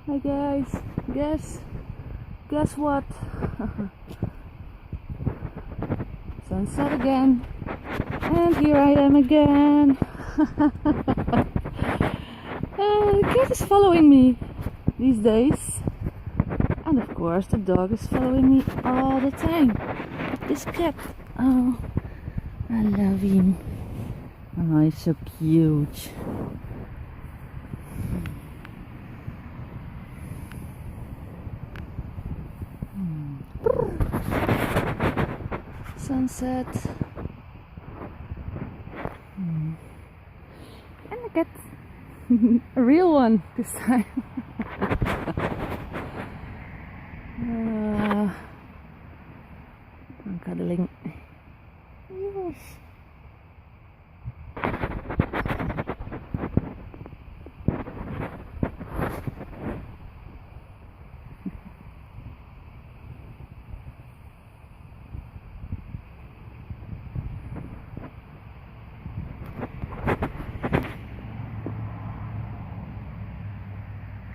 Hi guys, guess what? Sunset again, and here I am again. The cat is following me these days, and of course the dog is following me all the time. This cat, oh, I love him. Oh, he's so cute. Sunset. And a cat. A real one this time. I'm cuddling. Yes.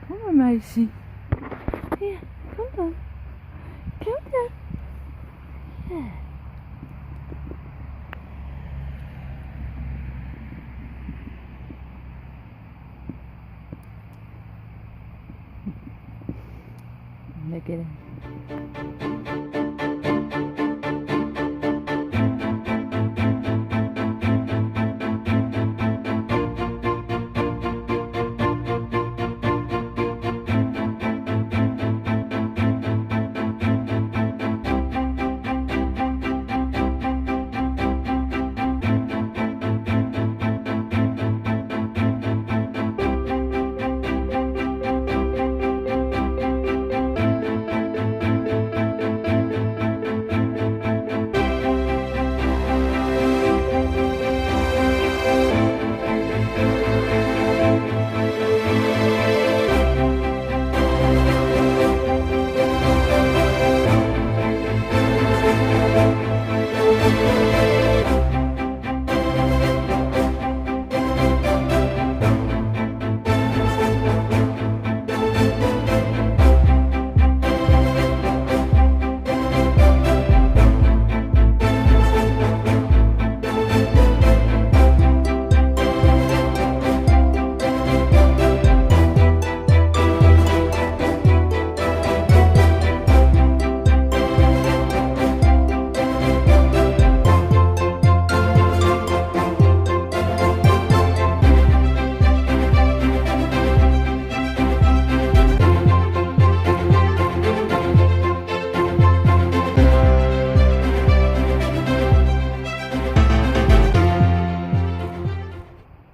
Kom maar meisje. Ja, kom dan. Kom dan. Ja. Lekker.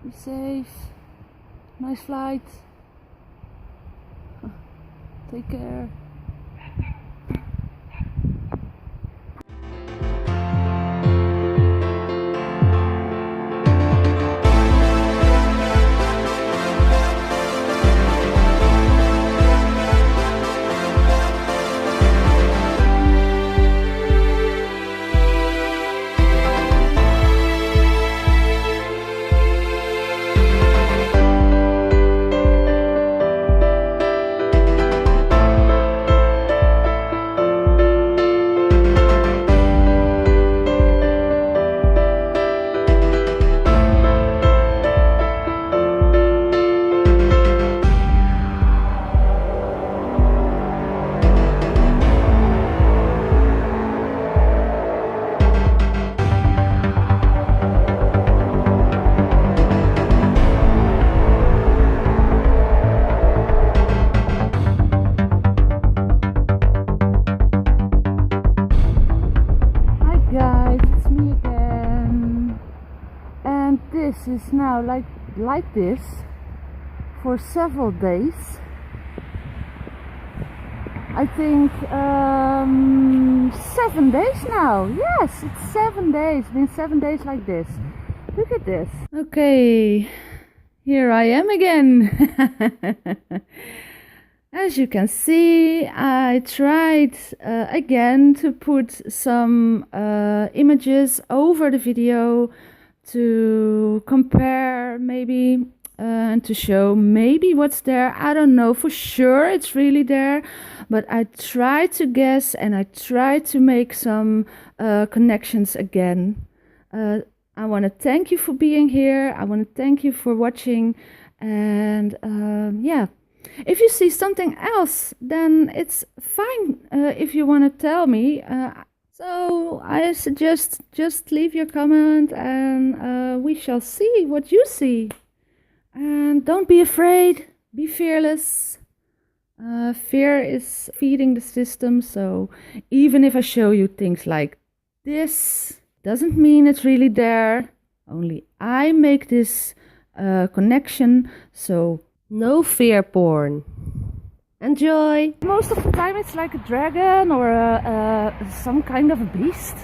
Be safe. Nice flight. Take care. This is now like this for several days. I think 7 days now. Yes, it's 7 days. It's been 7 days like this. Look at this. Okay, here I am again. As you can see, I tried again to put some images over the video to compare maybe and to show maybe what's there. I don't know for sure it's really there, but I try to guess and I try to make some connections again. I want to thank you for being here. I want to thank you for watching, and yeah, if you see something else, then it's fine if you want to tell me. So I suggest just leave your comment, and we shall see what you see. And don't be afraid, be fearless. Fear is feeding the system, so even if I show you things like this, doesn't mean it's really there. Only I make this connection, so no fear porn. Enjoy! Most of the time it's like a dragon or some kind of a beast.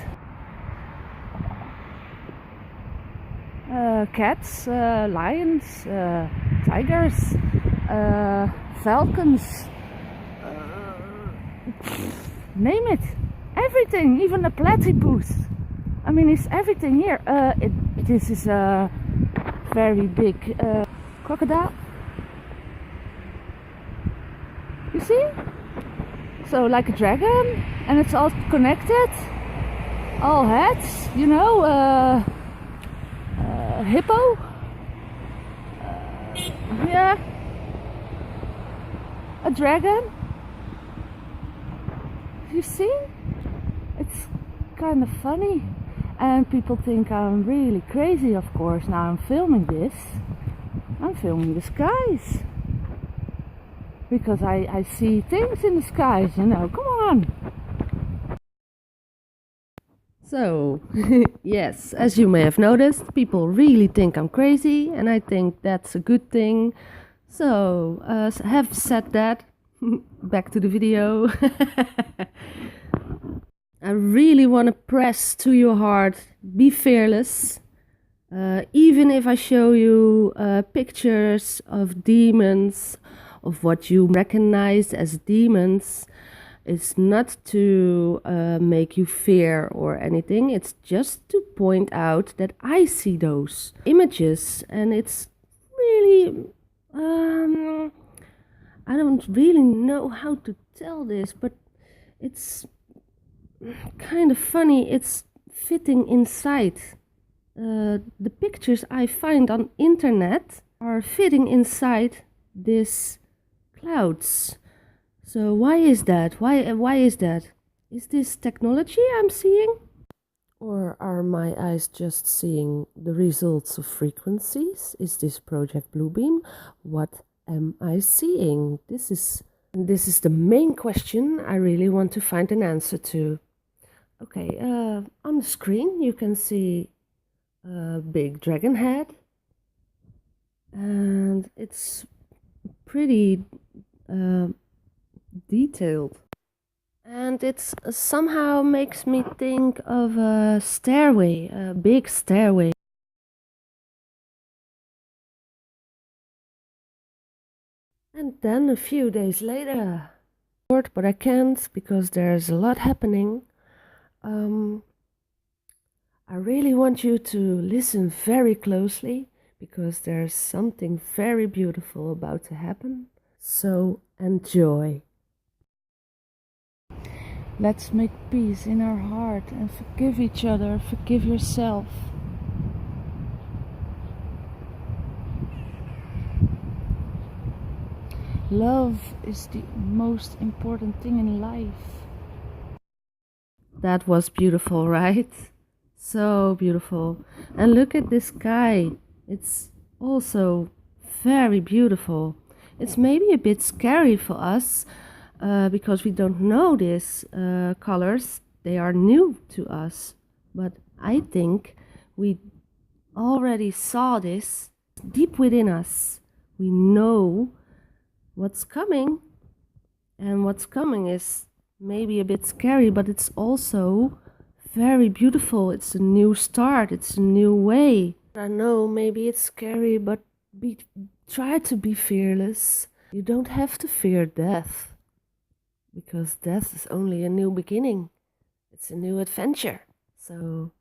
Cats, lions, tigers, falcons, name it. Everything, even a platypus. I mean, it's everything here. This is a very big crocodile. You see? So like a dragon, and it's all connected. All heads, you know. Hippo. Yeah. A dragon. You see? It's kind of funny. And people think I'm really crazy, of course. Now I'm filming this. I'm filming the skies. Because I see things in the skies, you know. Come on. So, yes, as you may have noticed, people really think I'm crazy, and I think that's a good thing. So, have said that, back to the video. I really want to press to your heart, be fearless. Even if I show you pictures of demons, of what you recognize as demons, it's not to make you fear or anything. It's just to point out that I see those images, and it's really I don't really know how to tell this, but it's kind of funny. It's fitting inside. The pictures I find on internet are fitting inside this clouds. So why is that? Why is that? Is this technology I'm seeing? Or are my eyes just seeing the results of frequencies? Is this Project Bluebeam? What am I seeing? This is the main question I really want to find an answer to. Okay, on the screen you can see a big dragon head, and it's pretty detailed, and it somehow makes me think of a stairway, a big stairway. And then a few days later, but I can't because there's a lot happening. I really want you to listen very closely because there's something very beautiful about to happen. So enjoy. Let's make peace in our heart and forgive each other, forgive yourself. Love is the most important thing in life. That was beautiful, right? So beautiful. And look at this sky. It's also very beautiful. It's maybe a bit scary for us because we don't know these colors. They are new to us. But I think we already saw this deep within us. We know what's coming. And what's coming is maybe a bit scary, but it's also very beautiful. It's a new start. It's a new way. I know maybe it's scary, but try to be fearless. You don't have to fear death, because death is only a new beginning. It's a new adventure. So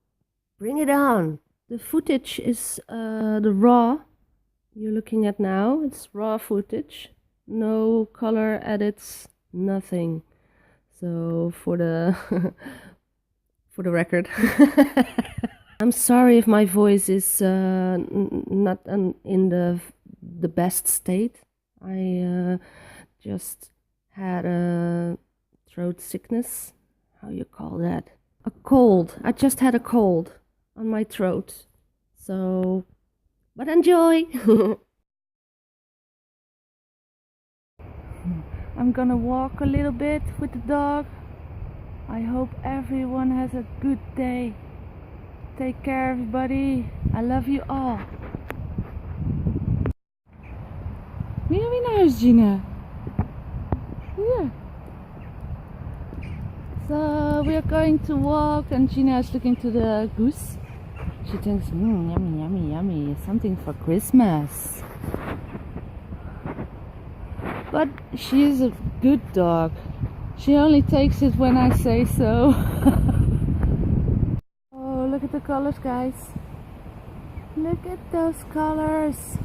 bring it on. The footage is the raw, you're looking at now, it's raw footage. No color edits, nothing. So for the for the record, I'm sorry if my voice is not in the best state. I just had a throat sickness. How you call that? A cold. I just had a cold on my throat. So, but enjoy. I'm gonna walk a little bit with the dog. I hope everyone has a good day. Take care, everybody. I love you all. Wil je weer naar huis, Gina? Hier. So we are going to walk, and Gina is looking to the goose. She thinks, yummy, yummy, yummy, something for Christmas. But she is a good dog. She only takes it when I say so. Oh, look at the colors, guys. Look at those colors.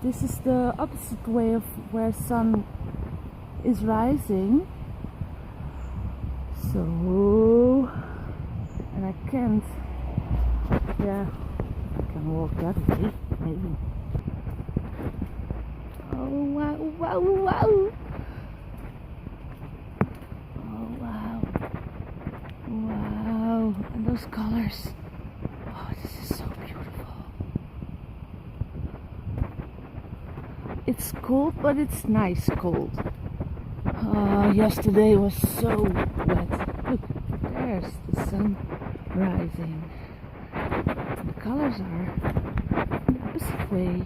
This is the opposite way of where sun is rising. So, and I can't, yeah, I can walk that way, maybe. Oh wow, wow, wow. Oh wow. Wow. And those colors. Oh, this is so beautiful. It's cold, but it's nice cold. Yesterday was so wet. Look, there's the sun rising. And the colors are the opposite way.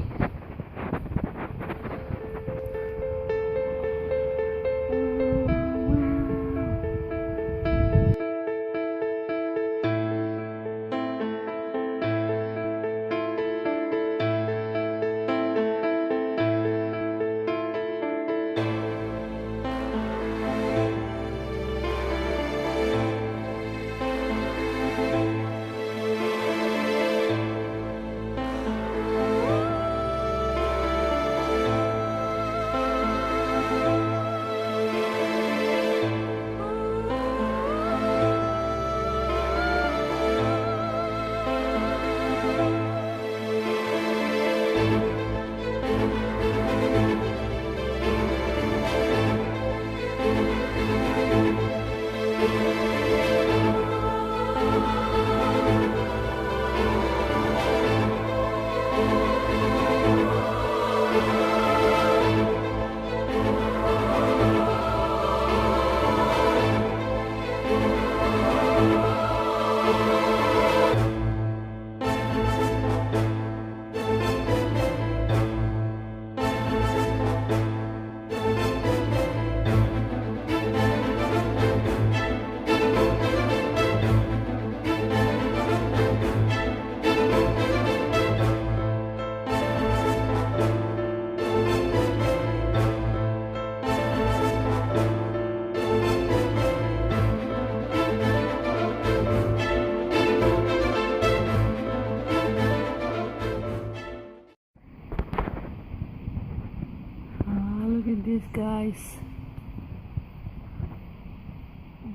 Look at this, guys.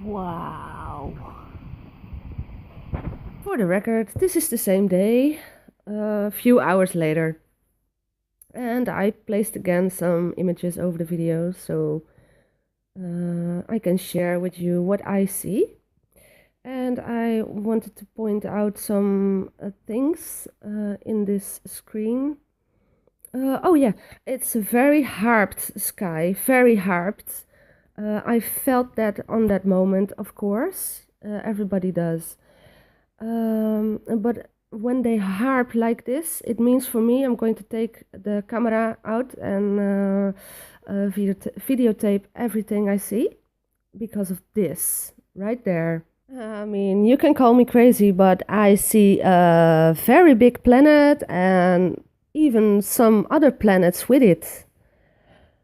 Wow. For the record, this is the same day, a few hours later. And I placed again some images over the video, so I can share with you what I see. And I wanted to point out some things in this screen. Oh yeah, it's a very harped sky, very harped. I felt that on that moment, of course, everybody does. But when they harp like this, it means for me, I'm going to take the camera out and videotape everything I see because of this right there. I mean, you can call me crazy, but I see a very big planet and even some other planets with it.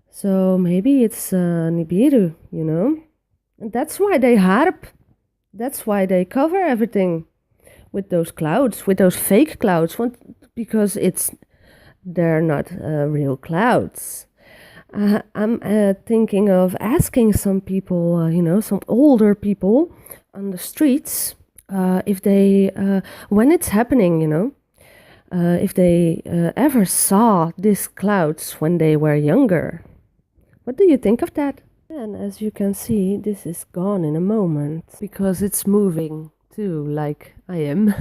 So maybe it's Nibiru, you know? And that's why they harp. That's why they cover everything with those clouds, with those fake clouds. Want because they're not real clouds. I'm thinking of asking some people, some older people on the streets, if they, when it's happening, if they ever saw these clouds when they were younger. What do you think of that? And as you can see, this is gone in a moment because it's moving too, like I am.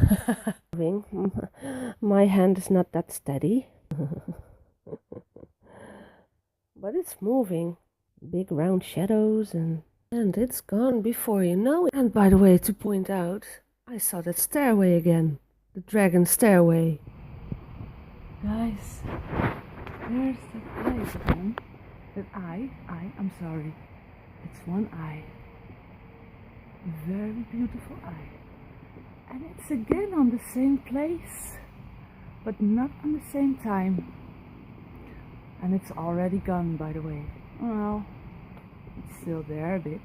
My hand is not that steady. But it's moving. Big round shadows and it's gone before you know it. And by the way, to point out, I saw that stairway again. The dragon stairway. Guys, there's that eye again. That I'm sorry. It's one eye. A very beautiful eye. And it's again on the same place, but not on the same time. And it's already gone, by the way. Well, it's still there a bit,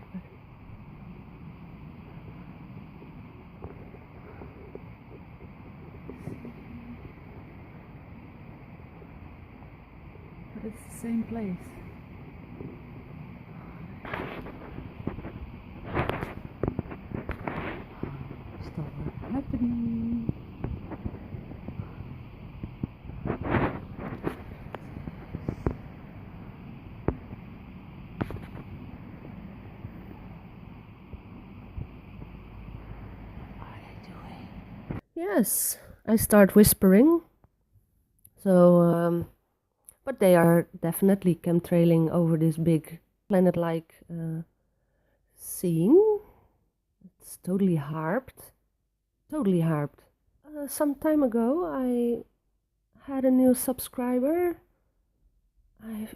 but it's the same place. Stop what's happening. Yes, I start whispering. So, but they are definitely chemtrailing over this big planet-like scene. It's totally harped. Totally harped. Some time ago, I had a new subscriber. I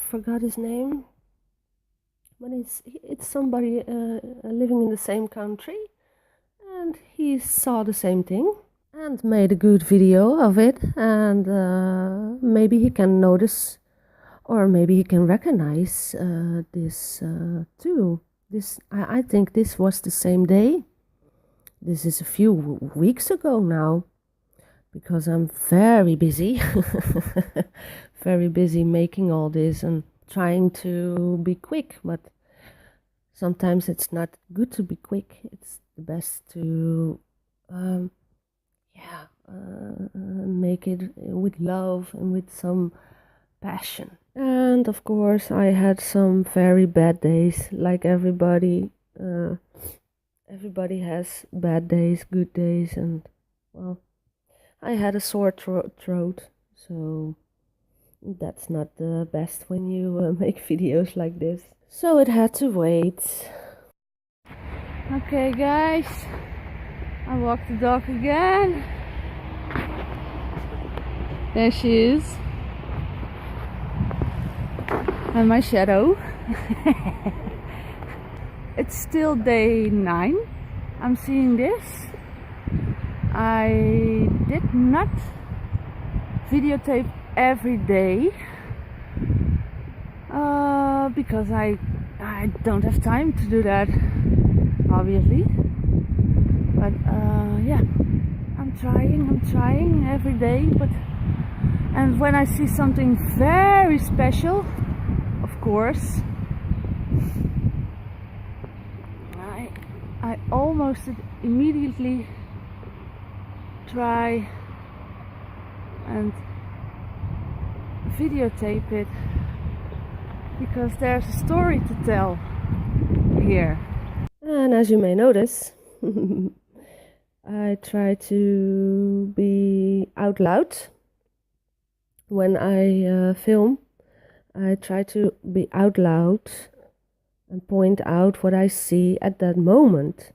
forgot his name, but it's somebody living in the same country. And he saw the same thing and made a good video of it, and maybe he can notice, or maybe he can recognize this too. I think this was the same day. This is a few weeks ago now, because I'm very busy, very busy making all this and trying to be quick, but sometimes it's not good to be quick. It's the best to make it with love and with some passion. And of course I had some very bad days, like everybody. Everybody has bad days, good days, and well, I had a sore throat, so that's not the best when you make videos like this. So it had to wait. Okay guys, I walked the dog again. There she is. And my shadow. It's still day 9. I'm seeing this. I did not videotape every day because I don't have time to do that, obviously. But yeah, I'm trying every day. And when I see something very special, of course, I almost immediately try and videotape it, because there's a story to tell here. And as you may notice, I try to be out loud when I film. I try to be out loud and point out what I see at that moment.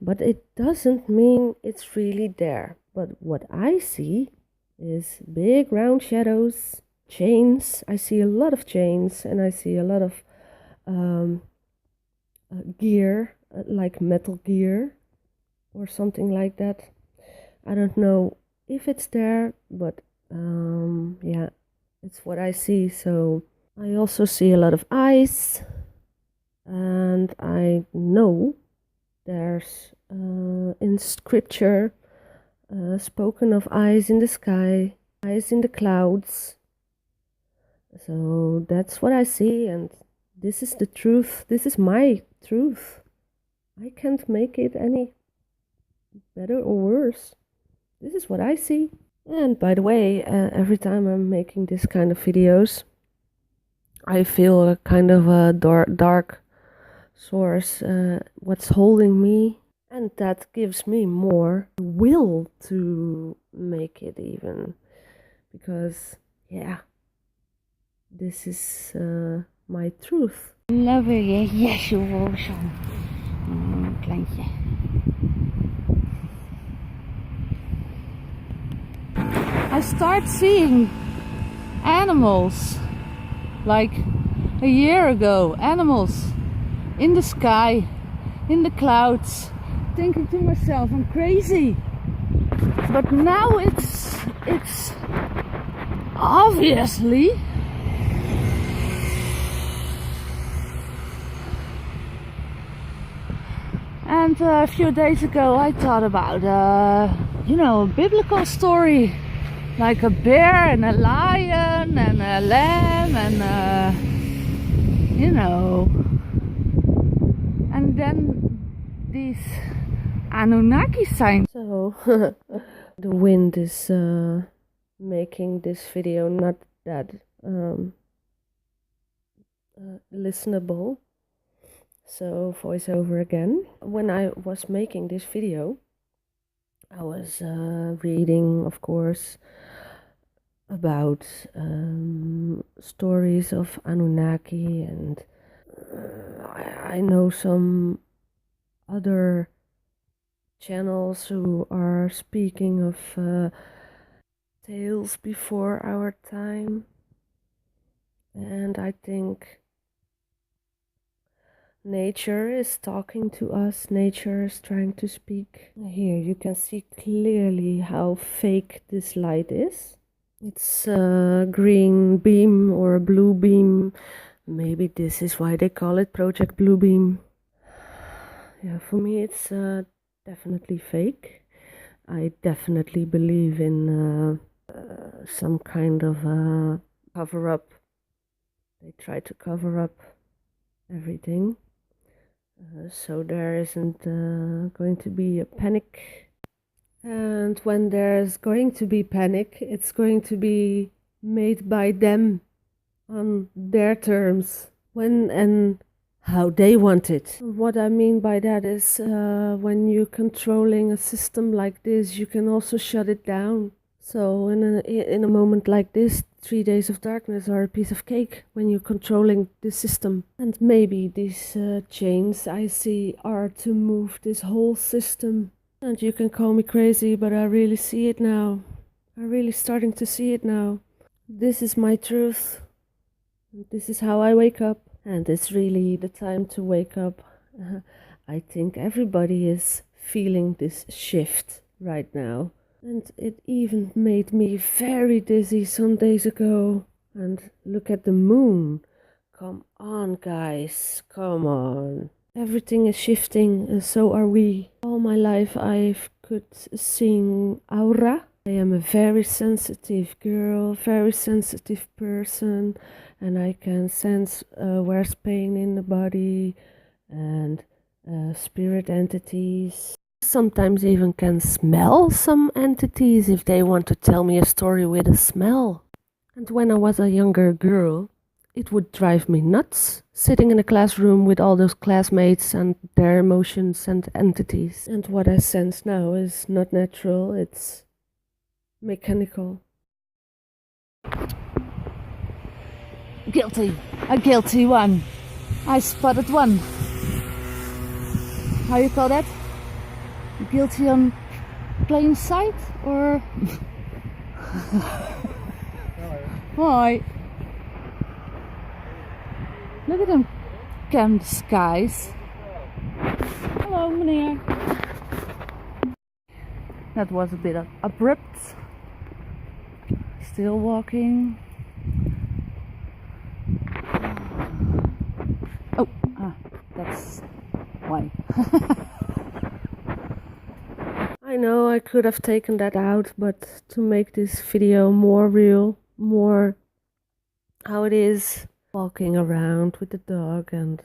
But it doesn't mean it's really there. But what I see is big round shadows, chains. I see a lot of chains, and I see a lot of gear, like metal gear or something like that. I don't know if it's there, but yeah, it's what I see. So I also see a lot of eyes, and I know there's in scripture spoken of eyes in the sky, eyes in the clouds. So that's what I see, and this is the truth. This is my truth. I can't make it any better or worse. This is what I see. And by the way, every time I'm making this kind of videos, I feel a kind of a dark source, what's holding me, and that gives me more will to make it even, because yeah, this is my truth. Love je, yes, je zo. Kleintje. I start seeing animals like a year ago, animals in the sky, in the clouds, thinking to myself, I'm crazy. But now it's obviously and a few days ago I thought about a biblical story, like a bear and a lion and a lamb and and then these Anunnaki signs. So the wind is making this video not that listenable. So voiceover again. When I was making this video, I was reading, of course, about stories of Anunnaki, and I know some other channels who are speaking of tales before our time, and I think nature is talking to us. Nature is trying to speak. Here you can see clearly how fake this light is. It's a green beam or a blue beam. Maybe this is why they call it Project Blue Beam. Yeah, for me it's definitely fake. I definitely believe in some kind of cover-up. They try to cover up everything. So there isn't going to be a panic. And when there's going to be panic, it's going to be made by them on their terms, when and how they want it. What I mean by that is when you're controlling a system like this, you can also shut it down. So in a moment like this, 3 days of darkness are a piece of cake when you're controlling the system. And maybe these chains I see are to move this whole system. And you can call me crazy, but I really see it now. I'm really starting to see it now. This is my truth. This is how I wake up. And it's really the time to wake up. I think everybody is feeling this shift right now. And it even made me very dizzy some days ago. And look at the moon. Come on, guys. Come on. Everything is shifting, and so are we. All my life I could sing aura. I am a very sensitive girl, very sensitive person. And I can sense where's pain in the body and spirit entities. Sometimes even can smell some entities if they want to tell me a story with a smell. And when I was a younger girl, it would drive me nuts, sitting in a classroom with all those classmates and their emotions and entities. And what I sense now is not natural, it's mechanical. Guilty. A guilty one. I spotted one. How you call that? Guilty on plain sight or? Hi. Look at them camp skies. Hello, meneer. That was a bit abrupt. Still walking. Oh, that's why. I know I could have taken that out, but to make this video more real, more how it is walking around with the dog, and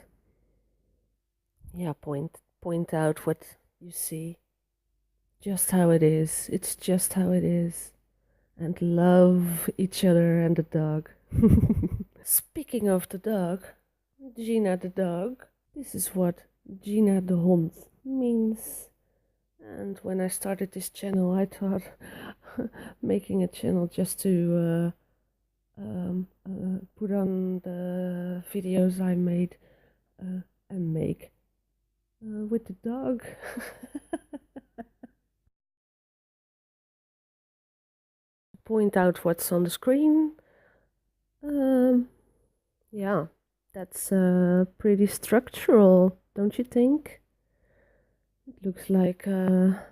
yeah, point out what you see, just how it is. It's just how it is, and love each other and the dog. Speaking of the dog, Gina the dog, this is what Gina the hond means. And when I started this channel, I thought making a channel just to put on the videos I made and make with the dog. Point out what's on the screen. Yeah, that's pretty structural, don't you think? It looks like a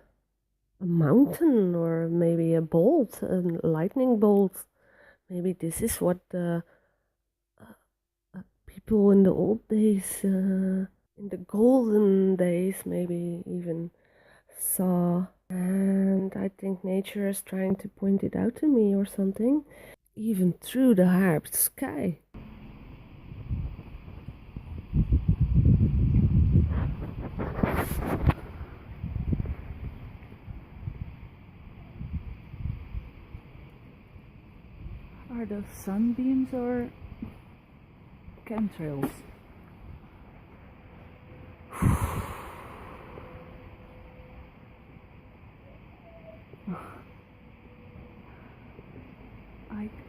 mountain, or maybe a bolt, a lightning bolt. Maybe this is what the people in the old days, in the golden days, maybe even saw. And I think nature is trying to point it out to me or something, even through the harped sky. Are those sunbeams or chemtrails?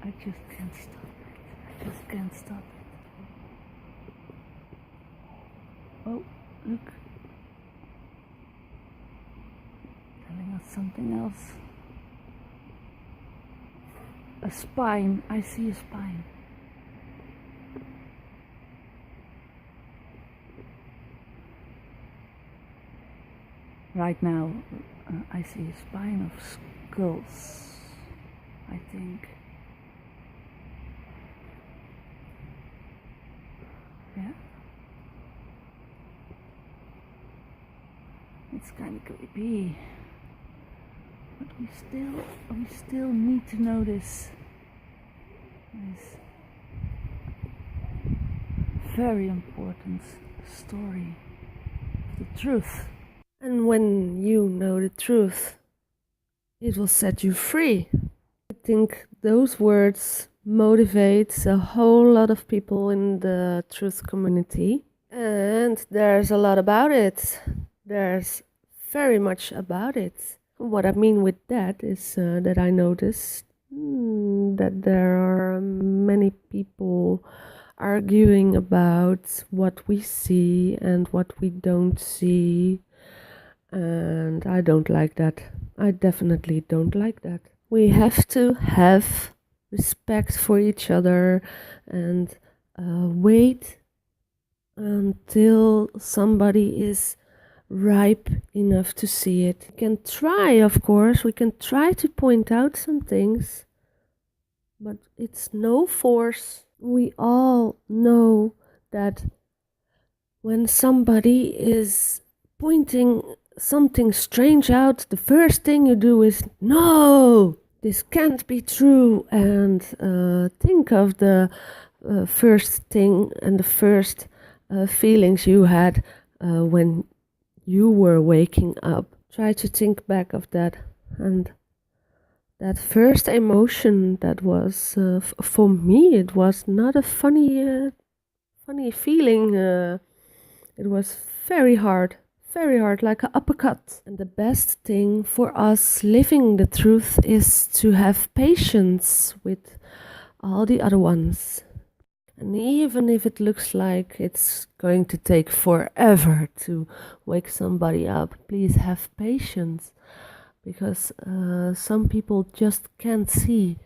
I just can't stop it. I just can't stop it. Oh, look. Telling us something else. A spine. I see a spine. Right now, I see a spine of skulls, I think. Yeah. It's kind of creepy. But we still need to know this very important story, the truth. And when you know the truth, it will set you free. I think those words motivate a whole lot of people in the truth community. And there's a lot about it. There's very much about it. What I mean with that is that I noticed that there are many people arguing about what we see and what we don't see. And I don't like that. I definitely don't like that. We have to have respect for each other and wait until somebody is ripe enough to see it. We can try, of course, we can try to point out some things, but it's no force. We all know that when somebody is pointing something strange out, the first thing you do is, no, this can't be true, and think of the first thing and the first feelings you had when you were waking up. Try to think back of that, and that first emotion that was for me, it was not a funny feeling. It was very hard, like an uppercut. And the best thing for us living the truth is to have patience with all the other ones. And even if it looks like it's going to take forever to wake somebody up, please have patience, because some people just can't see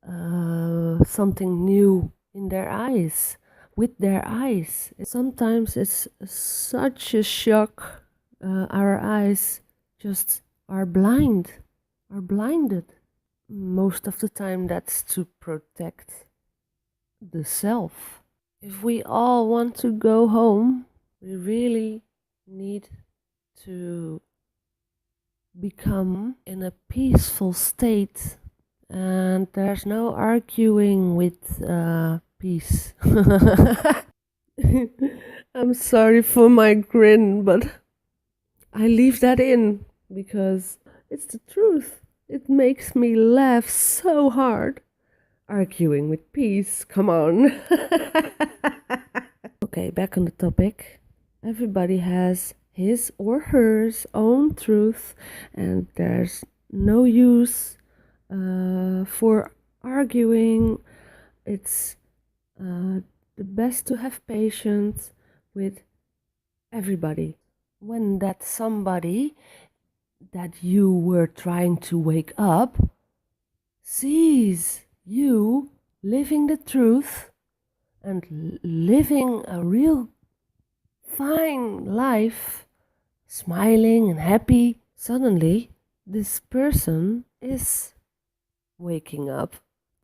something new in their eyes, with their eyes. Sometimes it's such a shock. Our eyes just are blinded. Most of the time that's to protect the self. If we all want to go home, we really need to become in a peaceful state, and there's no arguing with peace. I'm sorry for my grin, but I leave that in because it's the truth. It makes me laugh so hard. Arguing with peace, come on. Okay, back on the topic. Everybody has his or hers own truth, and there's no use for arguing. It's the best to have patience with everybody. When that somebody that you were trying to wake up sees you living the truth and living a real fine life, smiling and happy, suddenly this person is waking up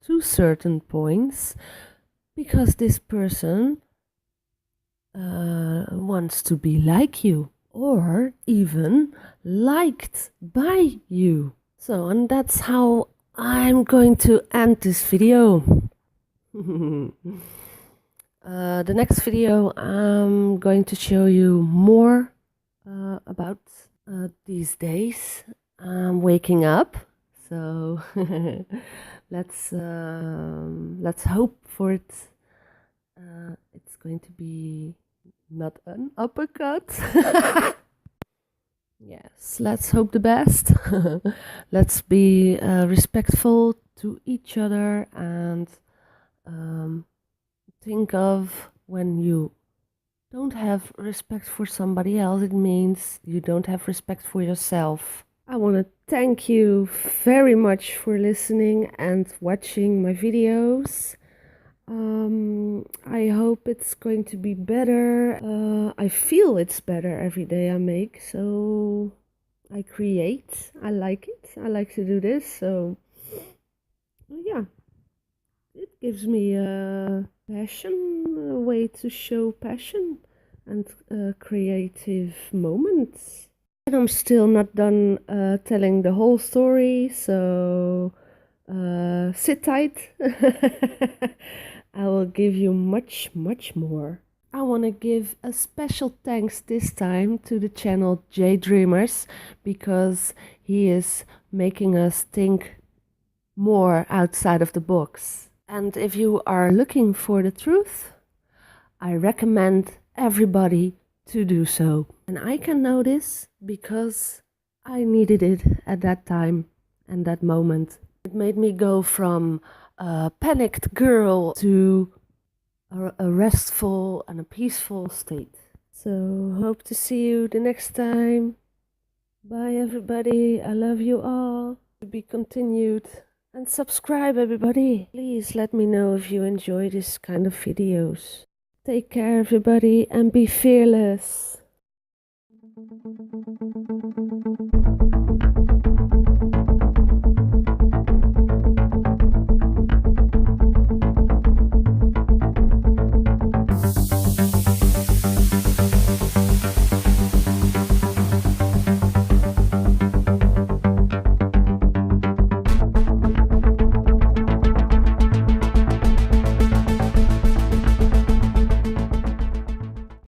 to certain points because this person wants to be like you or even liked by you. So, and that's how I'm going to end this video. The next video I'm going to show you more about these days I'm waking up. So let's hope for it. It's going to be not an uppercut. Yes, let's hope the best. Let's be respectful to each other, and think of when you don't have respect for somebody else, it means you don't have respect for yourself. I want to thank you very much for listening and watching my videos. I hope it's going to be better. I feel it's better every day I make, so I create. I like it. I like to do this, so yeah. It gives me a passion, a way to show passion and creative moments. And I'm still not done telling the whole story, so sit tight. I will give you much more. I want to give a special thanks this time to the channel J Dreamers, because he is making us think more outside of the box. And if you are looking for the truth, I recommend everybody to do so. And I can know this because I needed it at that time and that moment. It made me go from a panicked girl to a restful and a peaceful state. So hope to see you the next time. Bye everybody. I love you all. To be continued. And subscribe everybody. Please let me know if you enjoy this kind of videos. Take care everybody and be fearless.